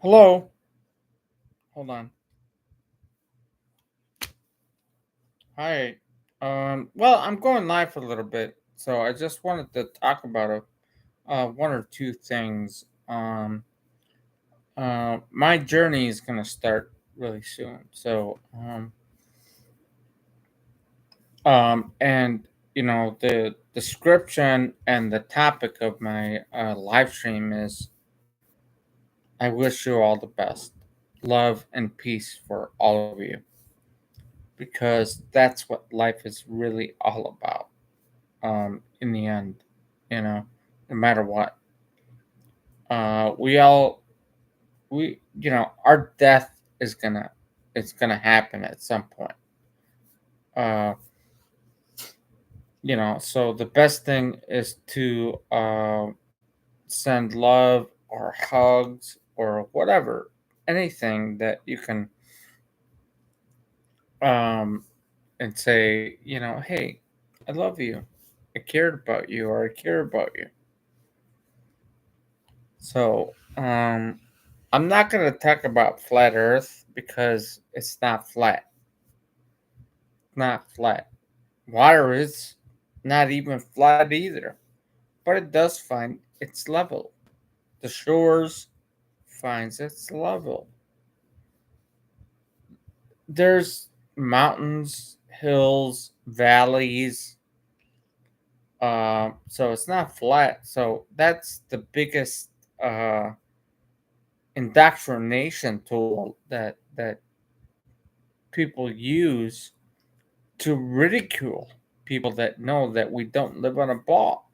Hello. Hold on. Hi. Well, I'm going live for a little bit, so I just wanted to talk about one or two things. My journey is gonna start really soon. And the description and the topic of my live stream is: I wish you all the best, love and peace for all of you, because that's what life is really all about. In the end, you know, no matter what. We all our death is gonna it's gonna happen at some point. Uh, so the best thing is to send love or hugs or whatever, anything that you can, um and say, hey, I love you. I cared about you, or I care about you. So, I'm not going to talk about flat Earth because it's not flat. Not flat. Water is not even flat either, but it does find its level. The shores finds its level. There's mountains, hills, valleys. So it's not flat. So that's the biggest uh, indoctrination tool that people use to ridicule people that know that we don't live on a ball.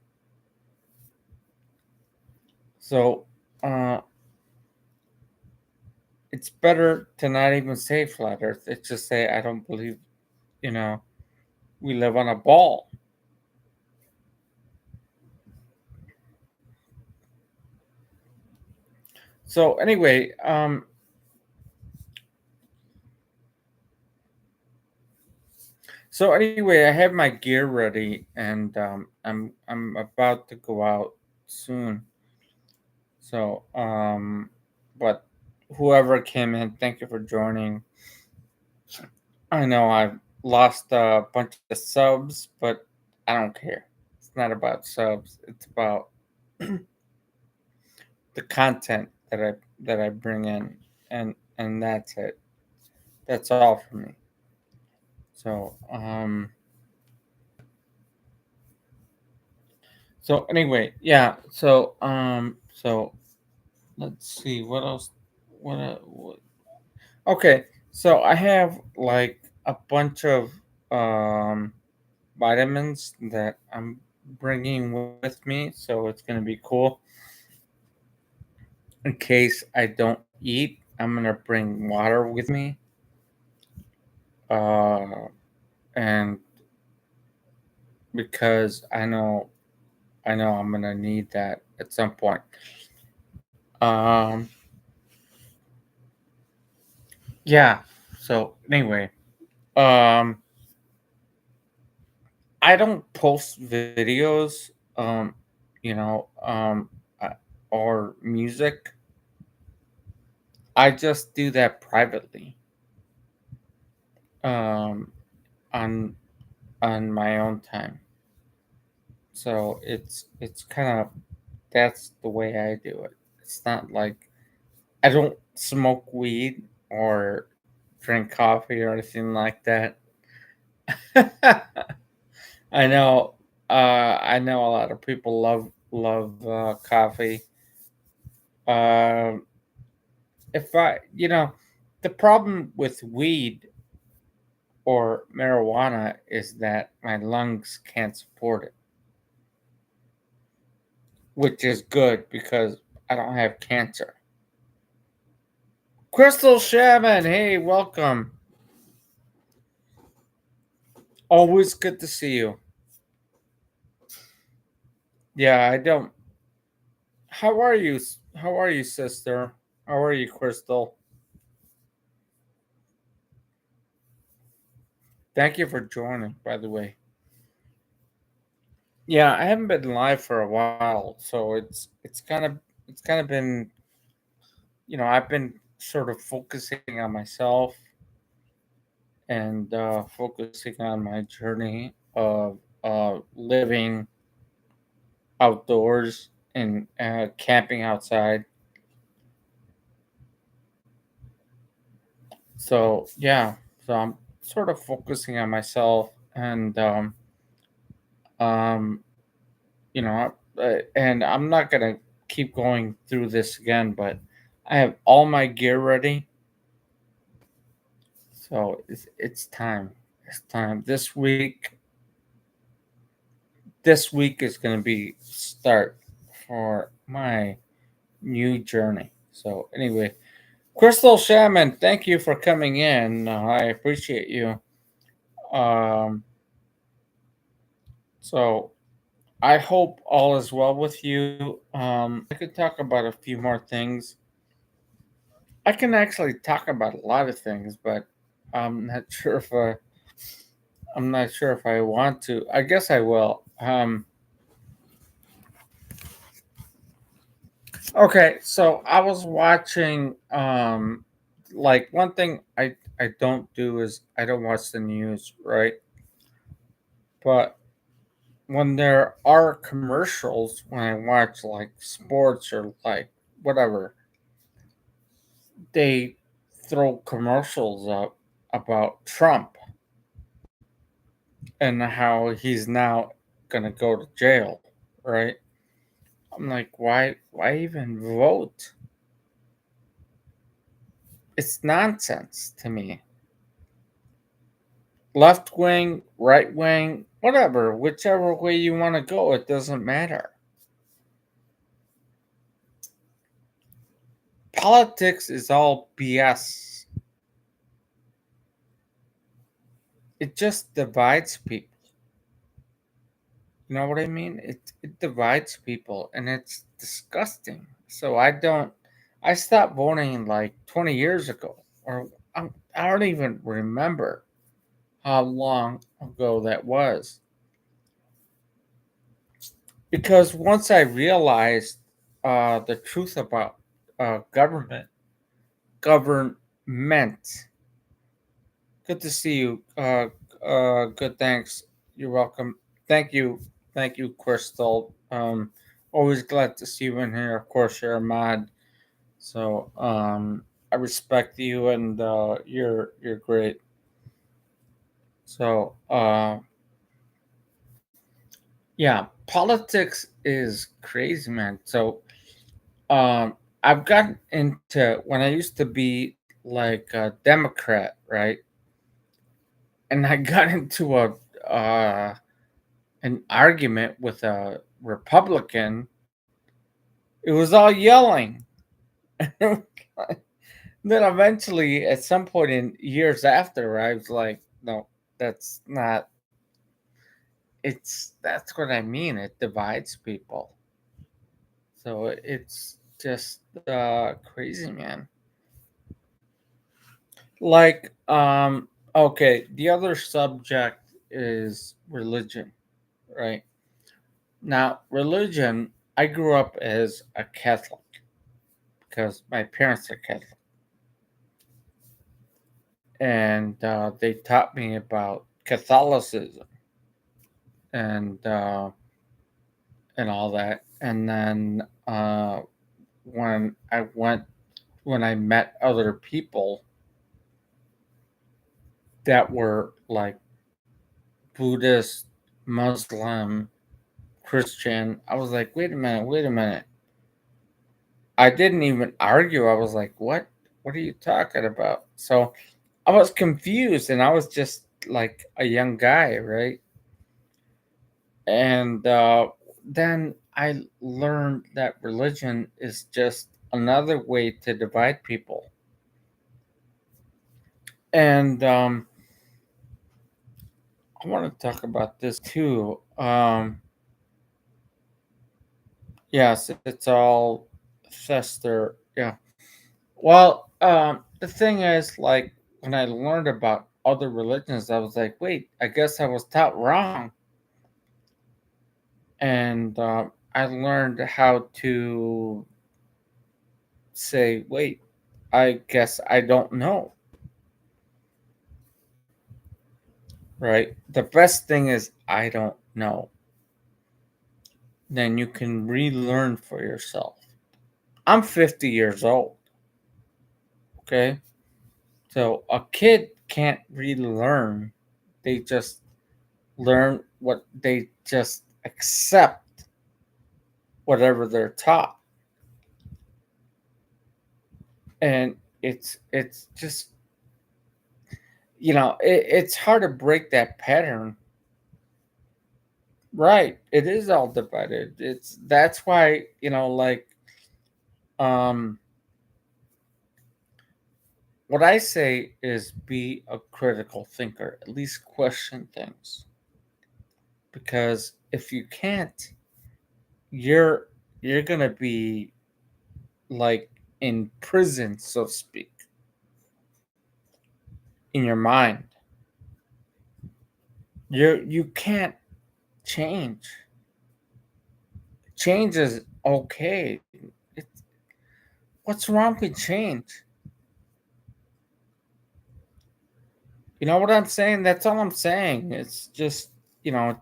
So uh, it's better to not even say flat Earth. It's just say I don't believe you know we live on a ball. So anyway, I have my gear ready, and I'm about to go out soon. But whoever came in, thank you for joining. I know I've lost a bunch of subs, but I don't care. It's not about subs. It's about the content that I bring in, and that's it. That's all for me. So anyway, yeah. So let's see what else. What Okay, so I have like a bunch of um vitamins that I'm bringing with me, so it's gonna be cool. In case I don't eat, I'm gonna bring water with me, and because I know I'm gonna need that at some point. Um, yeah. So anyway, um, I don't post videos, you know, uh, or music. I just do that privately, um, on my own time. So it's kind of that's the way I do it. It's not like I don't smoke weed or drink coffee or anything like that. I know a lot of people love coffee. Um, if I, the problem with weed or marijuana is that my lungs can't support it, which is good because I don't have cancer. Crystal Shaman, hey, welcome. Always good to see you. Yeah, I don't. How are you? How are you, sister? How are you, Crystal? Thank you for joining, by the way. Yeah, I haven't been live for a while, so it's kind of been I've been sort of focusing on myself and focusing on my journey of living outdoors and camping outside. So yeah, so I'm sort of focusing on myself, and um, and I'm not gonna keep going through this again, but I have all my gear ready, so it's time. It's time. This week is gonna be start for my new journey. So anyway, Crystal Shaman, thank you for coming in. I appreciate you. Um, so I hope all is well with you. I could talk about a few more things. I can actually talk about a lot of things, but I'm not sure if I'm not sure if I want to. I guess I will. Okay, so I was watching. Like one thing I don't do is I don't watch the news, right? But when there are commercials, when I watch like sports or like whatever, they throw commercials up about Trump and how he's now gonna go to jail, right? I'm like, why even vote? It's nonsense to me. Left wing, right wing, whatever, whichever way you want to go, it doesn't matter. Politics is all BS. It just divides people. You know what I mean? It divides people and it's disgusting. So I stopped voting like 20 years ago or I don't even remember how long ago that was. Because once I realized the truth about government. Good to see you. Good. Thanks. You're welcome. Thank you. Thank you, Crystal. Always glad to see you in here. Of course, you're a mod, so I respect you, and you're great. So yeah, politics is crazy, man. So I've gotten into when I used to be like a Democrat, right? And I got into uh, an argument with a Republican. It was all yelling. Then eventually, at some point in years after, I was like, no, that's not. That's what I mean. It divides people. So it's just crazy, man. Like, okay, the other subject is religion, right? Now, religion, I grew up as a Catholic because my parents are Catholic. And they taught me about Catholicism and uh, and all that. And then when I went, when I met other people that were like Buddhist, Muslim, Christian, I was like, wait a minute, wait a minute. I didn't even argue. I was like, what? What are you talking about? So I was confused, and I was just like a young guy, right? And then I learned that religion is just another way to divide people. And I want to talk about this too. Yes, it's all fester. Yeah. Well, the thing is, like, when I learned about other religions, I was like, wait, I guess I was taught wrong. And I learned how to say, wait, I guess I don't know, right? The best thing is I don't know. Then you can relearn for yourself. I'm 50 years old, okay? So a kid can't relearn. They just learn what they just accept whatever they're taught. And it's just it's hard to break that pattern. Right. It is all divided. It's That's why, um what I say is be a critical thinker, at least question things. Because if you can't, you're you're gonna be like in prison, so to speak, in your mind. You can't change. Change is okay. It's, what's wrong with change? You know what I'm saying? That's all I'm saying. It's just, you know,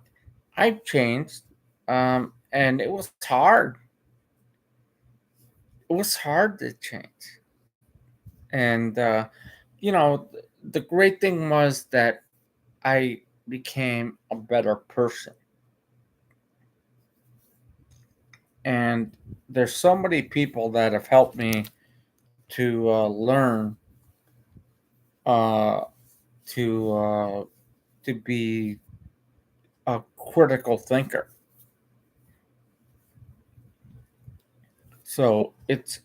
I've changed, and it was hard. It was hard to change, and the great thing was that I became a better person, and there's so many people that have helped me to learn uh, to uh, to be a critical thinker. So it's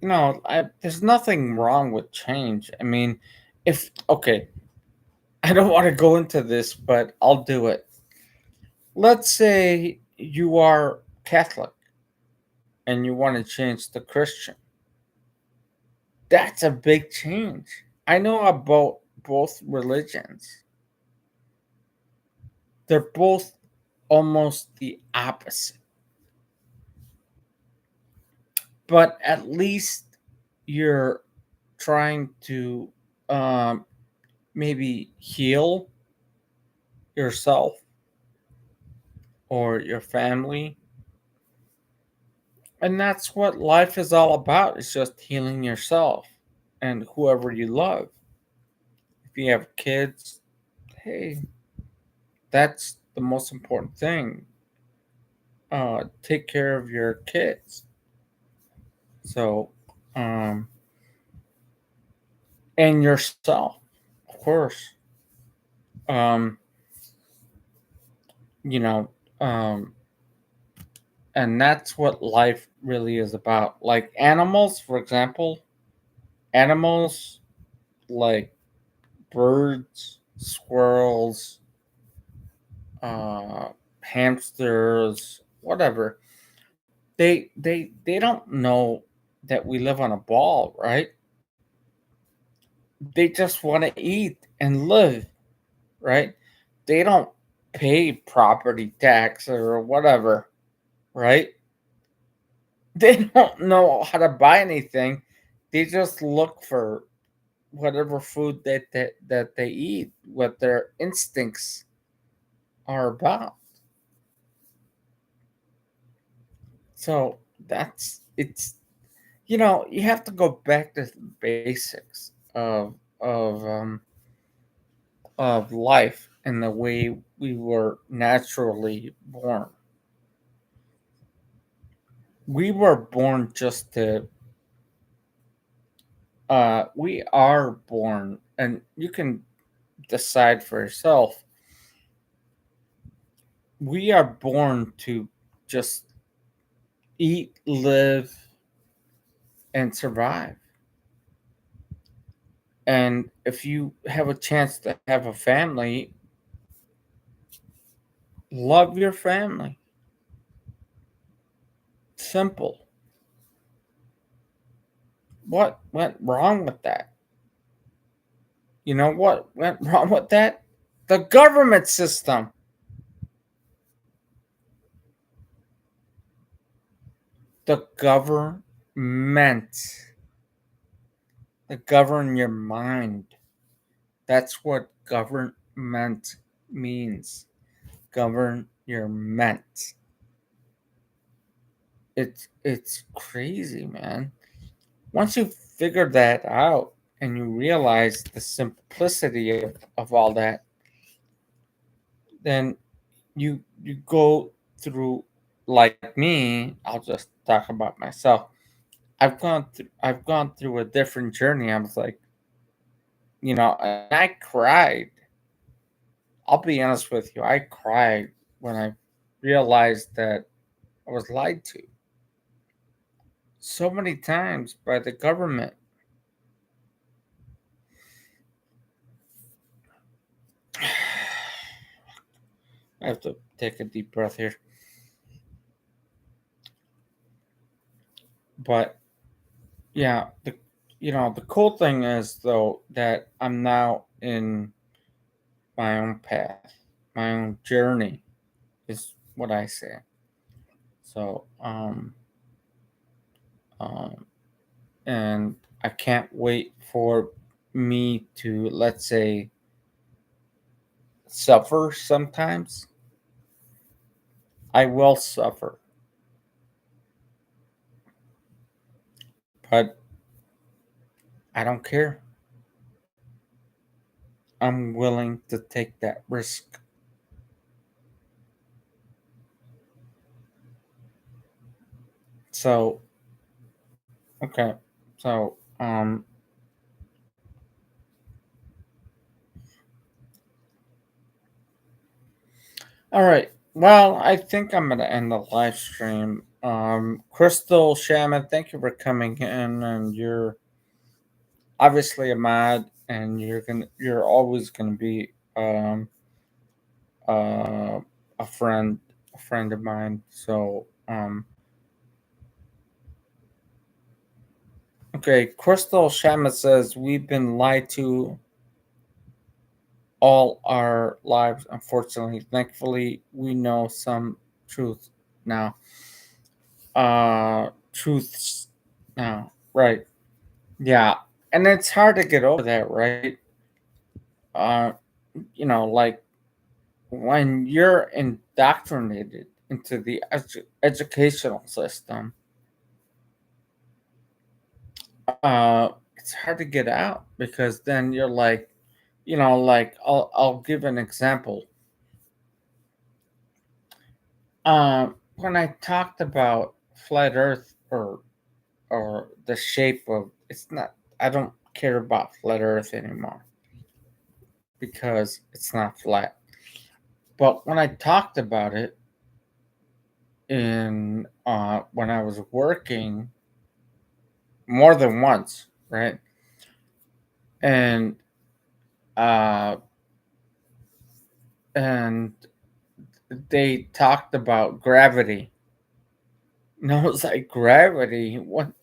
there's nothing wrong with change. I mean, if okay, I don't want to go into this, but I'll do it. Let's say you are Catholic and you want to change to Christian. That's a big change. I know about both religions. They're both almost the opposite. But at least you're trying to um, maybe heal yourself or your family. And that's what life is all about. It's just healing yourself and whoever you love. If you have kids, hey, that's the most important thing. Take care of your kids. So, um, and yourself, of course. Um, you know, um, and that's what life really is about. Like animals, for example, animals like birds, squirrels, uh, hamsters, whatever. They don't know that we live on a ball, right? They just want to eat and live, right? They don't pay property tax or whatever, right? They don't know how to buy anything. They just look for whatever food that they eat, what their instincts are about. So you have to go back to the basics of life and the way we were naturally born. We were born just to we are born, and you can decide for yourself. We are born to just eat, live, and survive. And if you have a chance to have a family, love your family. Simple. What went wrong with that? You know what went wrong with that? The government system. The government. to govern your mind. That's what government means. Govern your ment. It's crazy, man. Once you figure that out and you realize the simplicity of all that, then you go through, like me, I'll just talk about myself. I've gone through a different journey. I was like, and I cried. I'll be honest with you, I cried when I realized that I was lied to so many times by the government. I have to take a deep breath here. But yeah, the cool thing is though that I'm now in my own path, my own journey is what I say. So um and I can't wait for me to, let's say, suffer sometimes. I will suffer, but I don't care. I'm willing to take that risk. So, okay. So, all right. Well, I think I'm gonna end the live stream. Crystal Shaman, thank you for coming in, and you're obviously a mod, and you're always gonna be uh, a friend of mine. So, okay. Crystal Shaman says we've been lied to all our lives. Unfortunately, thankfully, we know some truth now. Truths now, right? Yeah, and it's hard to get over that, right? Uh, like when you're indoctrinated into the educational system, it's hard to get out because then you're like, like I'll give an example. When I talked about flat Earth or the shape of, it's not. I don't care about flat Earth anymore because it's not flat. But when I talked about it in when I was working more than once, right? And uh and they talked about gravity. No, it's like gravity. What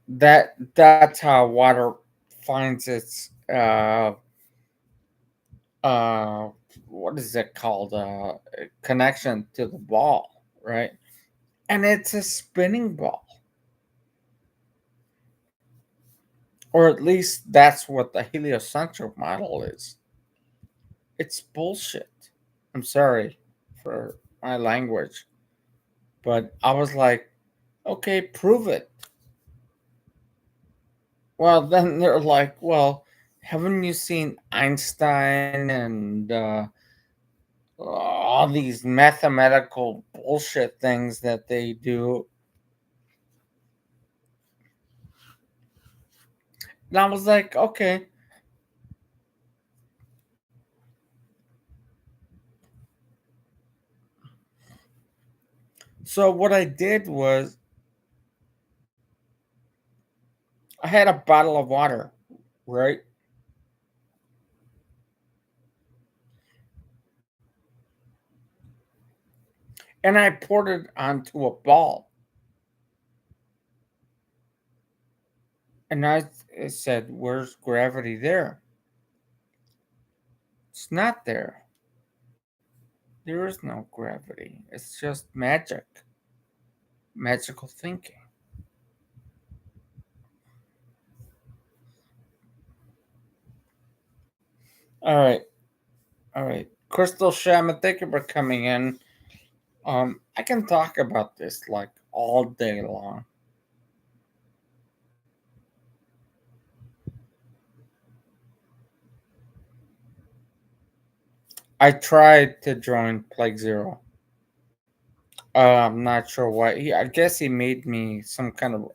that's how water finds its uh what is it called? Connection to the ball, right? And it's a spinning ball. Or at least that's what the heliocentric model is. It's bullshit. I'm sorry for my language, but I was like, okay, prove it. Well, then they're like, well, haven't you seen Einstein and all these mathematical bullshit things that they do? And I was like, okay. So what I did was I had a bottle of water, right? And I poured it onto a ball. And I said, where's gravity there? It's not there. There is no gravity. It's just magic. magical thinking. All right, all right. Crystal Shaman, thank you for coming in. I can talk about this like all day long. I tried to join Plague Zero. I'm not sure why. I guess he made me some kind of.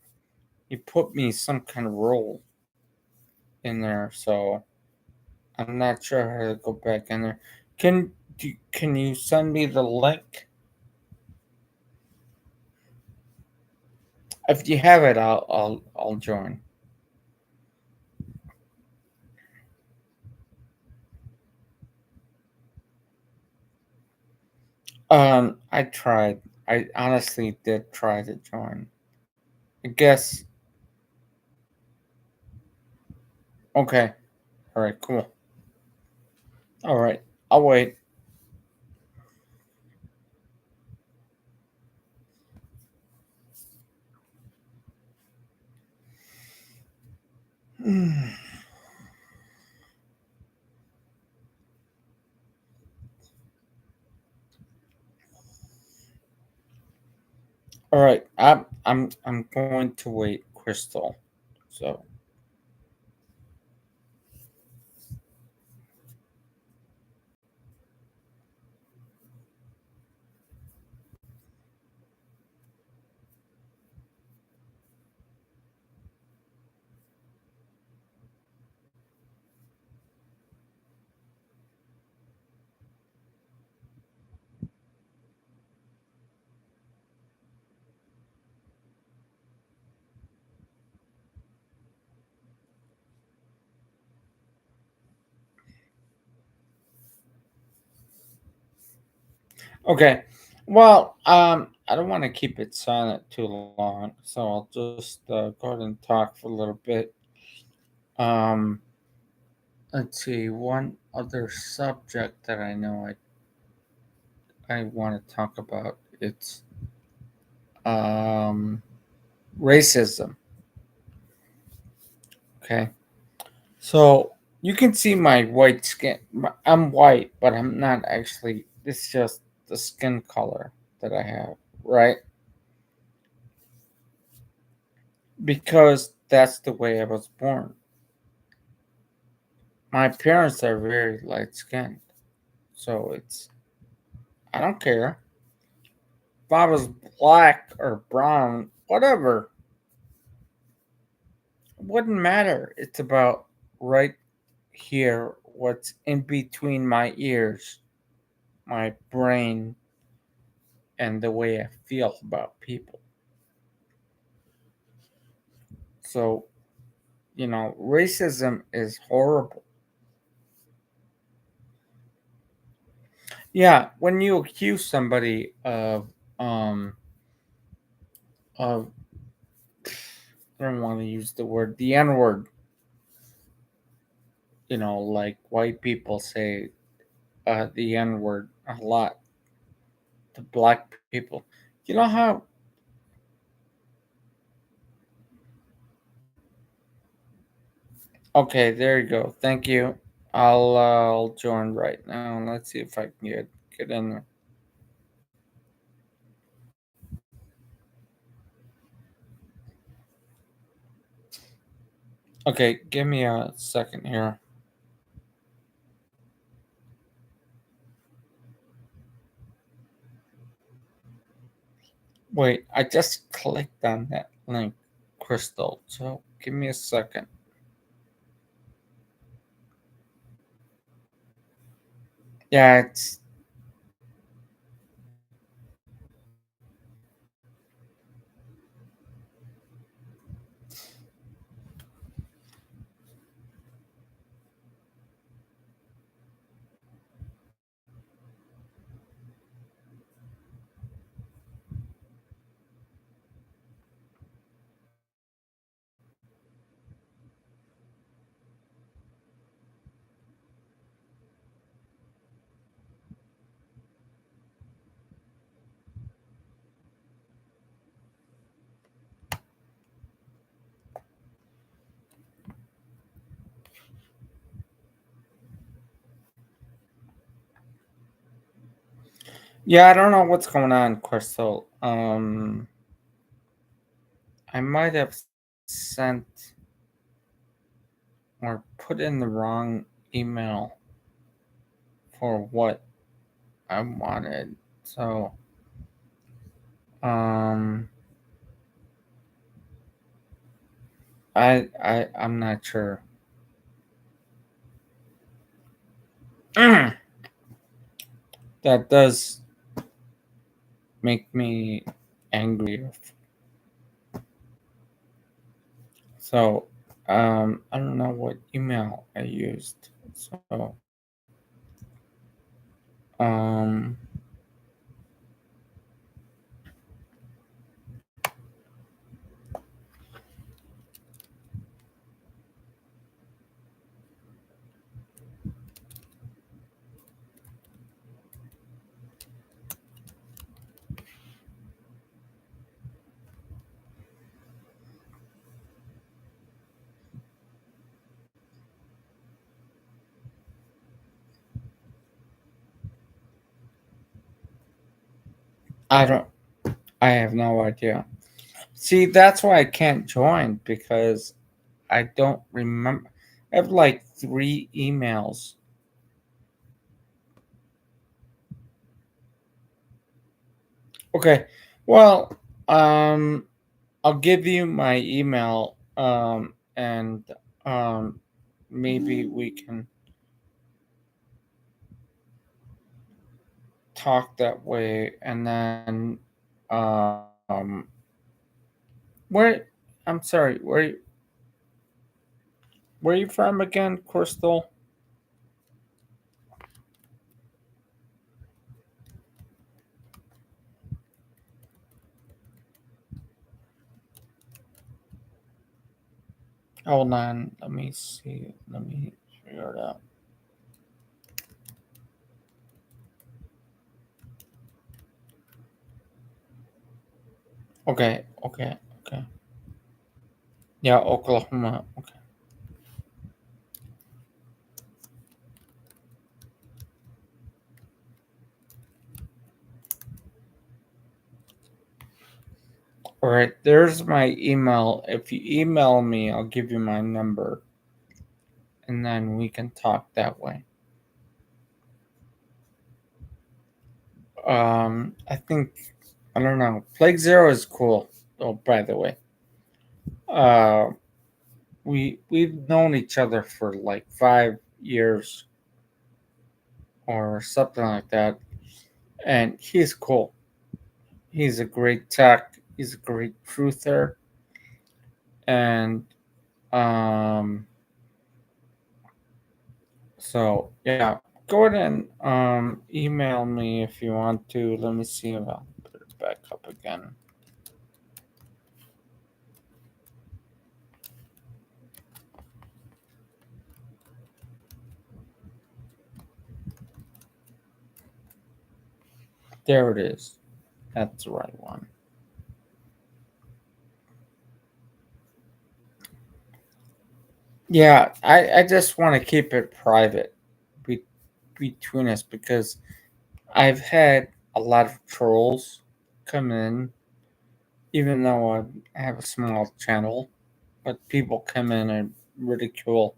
He put me some kind of role in there, so I'm not sure how to go back in there. Can you send me the link? If you have it, I'll join. I tried. I honestly did try to join. I guess. Okay. All right. Cool. All right. I'll wait. All right. I'm going to wait, Crystal. So okay. Well, I don't want to keep it silent too long, so I'll just go ahead and talk for a little bit. Um, let's see. One other subject that I know I want to talk about. It's um racism. Okay. So you can see my white skin. I'm white, but I'm not actually. It's just the skin color that I have, right? Because that's the way I was born. My parents are very light skinned, so it's I don't care if I was black or brown, whatever. It wouldn't matter. It's about right here, what's in between my ears, my brain, and the way I feel about people. So, racism is horrible. Yeah, when you accuse somebody um of I don't want to use the word the N word, like white people say the N word a lot to black people. You know how Okay, there you go. Thank you. I'll join right now. Let's see if I can get in there. Okay, give me a second here. Wait, I just clicked on that link, Crystal. So give me a second. Yeah, it's Yeah, I don't know what's going on, Crystal. I might have sent or put in the wrong email for what I wanted. So, um, I'm not sure. That does make me angry. So, I don't know what email I used. So, um, I don't. I have no idea. See, that's why I can't join because I don't remember. I have like three emails. Okay. Well, um, I'll give you my email, and um, maybe we can talk that way. And then, where? I'm sorry. Where are you from again, Crystal? Hold on. Let me see. Let me figure it out. Okay. Okay. Okay. Yeah, Oklahoma. Okay. All right. There's my email. If you email me, I'll give you my number, and then we can talk that way. I think I don't know. Plague Zero is cool. Oh, by the way, uh, we've known each other for like 5 years or something like that, and he's cool. He's a great tech. He's a great truther, and um, so yeah, go ahead and email me if you want to. Let me see if I'll put it back up again. There it is. That's the right one. Yeah, I just want to keep it private be, between us because I've had a lot of trolls come in, even though I have a small channel, but people come in and ridicule.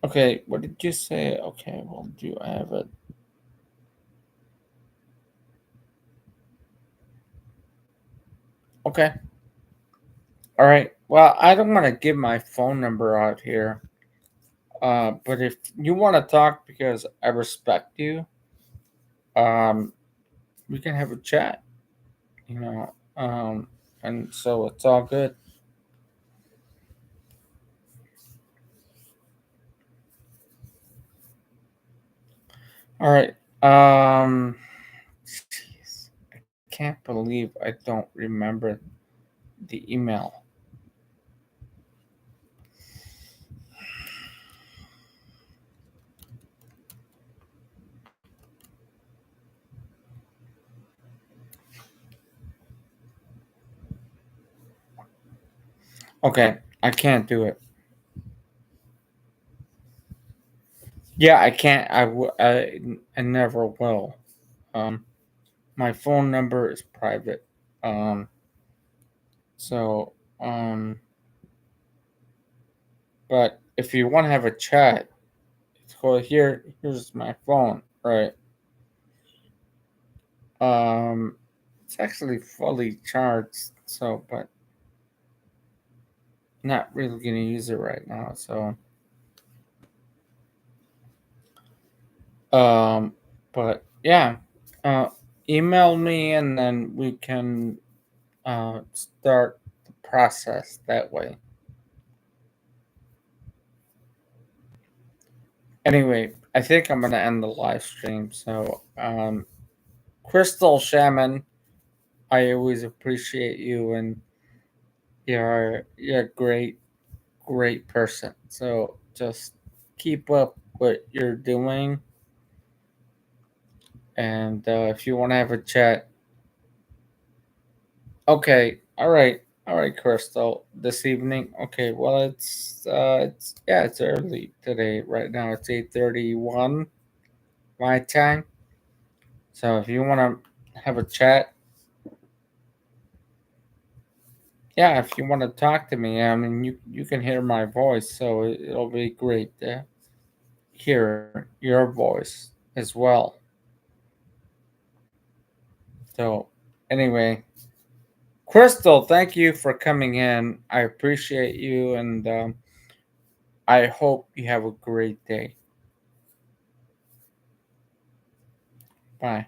Okay, what did you say? Okay, well, do I have it? Okay, all right. Well, I don't want to give my phone number out here, but if you want to talk because I respect you, um, we can have a chat. You know, and so it's all good. All right. Jeez, I can't believe I don't remember the email. Okay, I can't do it. Yeah, I can't. I never will. My phone number is private. Um, so but if you want to have a chat, it's called here. Here's my phone. Right. Um, it's actually fully charged. So, but not really gonna use it right now. So, um, but yeah, uh, email me and then we can start the process that way. Anyway, I think I'm gonna end the live stream. So, Crystal Shaman, I always appreciate you, and you're a great person. So just keep up what you're doing, and if you want to have a chat, okay, all right, Crystal, this evening. Okay, well it's yeah, it's early today. Right now it's 8:31 my time. So if you want to have a chat, yeah, if you want to talk to me, I mean, you can hear my voice, so it'll be great to hear your voice as well. So anyway, Crystal, thank you for coming in. I appreciate you, and I hope you have a great day. Bye.